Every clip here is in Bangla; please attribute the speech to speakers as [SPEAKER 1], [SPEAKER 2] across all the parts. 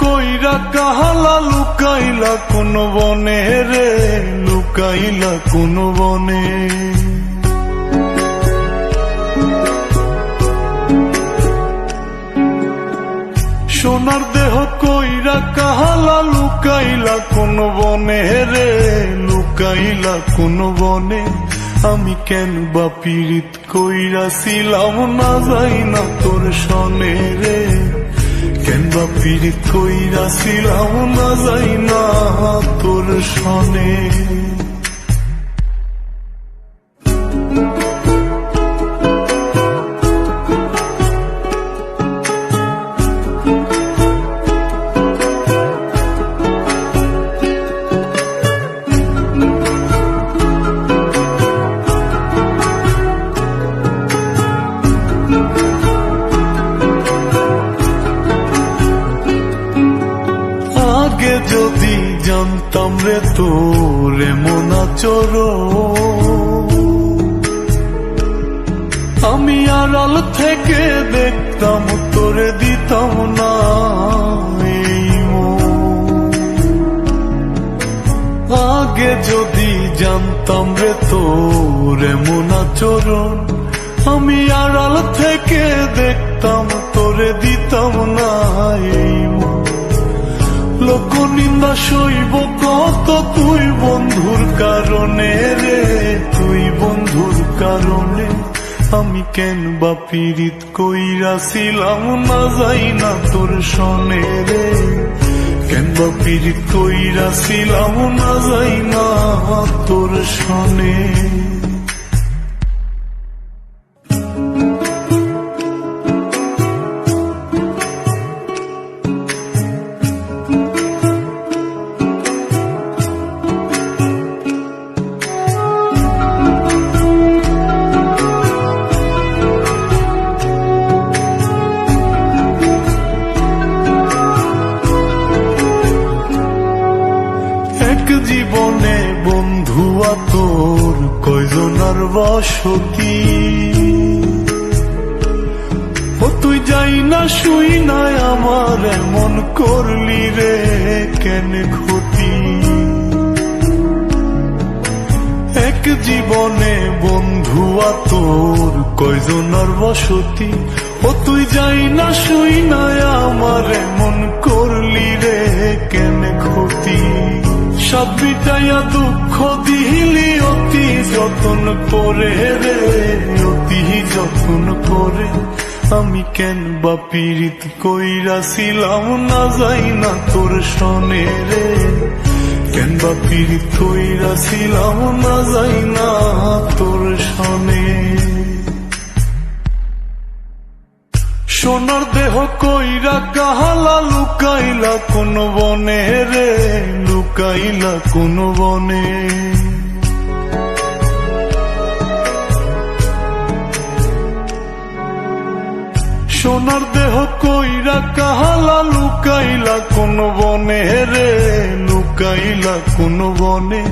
[SPEAKER 1] কইরা কাহালা লুকাইলা কোন বনে রে, লুকাইলা কোন বনে। সোনার দেহ কইরা কাহালা লুকাইলা কোন বনে রে, লুকাইলা কোন বনে। আমি কেন বা পীড়িত কইরাছিলাম না যাই না তোর সনে রে, কেন বা পীড়িত কইরাছিলাম না যাই না তোর সনে। আগে যদি জানতাম রে তোর এমন আচরণ, আমি আড়াল থেকে দেখতাম তোরে দিতাম না এই মন। আগে যদি জানতাম রে তোর এমন আচরণ, আমি আড়াল থেকে দেখতাম তোরে দিতাম না এই মন। লোক নিন্দা সইব কত তুই বন্ধুর কারণে রে, তুই বন্ধুর কারণে। আমি কেন বা পীড়িত কইরাছিলাম না যাই না তোর সনে রে, কেন বা পীড়িত কইরাছিলাম না যাই না তোর সনে। জীবনে বন্ধুয়া তোর কয়জনার বসতি, ও তুই যাই না শুই নাই আমার এমন করলি রে কেন ক্ষতি। এক জীবনে বন্ধুয়া তোর কয়জনার বসতি, ও তুই যাই না শুই নাই আমার এমন করলি রে কেন ক্ষতি। সব বিটাইয়া দুঃখ দিলি অতি যতন করে রে, অতি যতন করে। আমি কেন বা পীড়িত কইরাছিলাম না যাই না তোর সনে রে, কেন বা পীড়িত কইরাছিলাম না যাই না তোর সনে। সোনার দেহ কইরা কাহালা লুকাইলা কোন বনে রে, লুকাইলা কোন বনে। সোনার দেহ কইরা কাহালা লুকাইলা কোন বনে রে, লুকাইলা কোন বনে।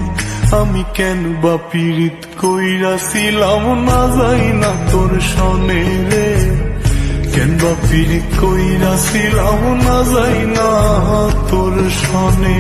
[SPEAKER 1] আমি কেন বা পীড়িত কইরাছিলাম না যাই না তোর সনে রে, কেন বা পীড়িত কইরাছিলাম না যাই না তোর সনে।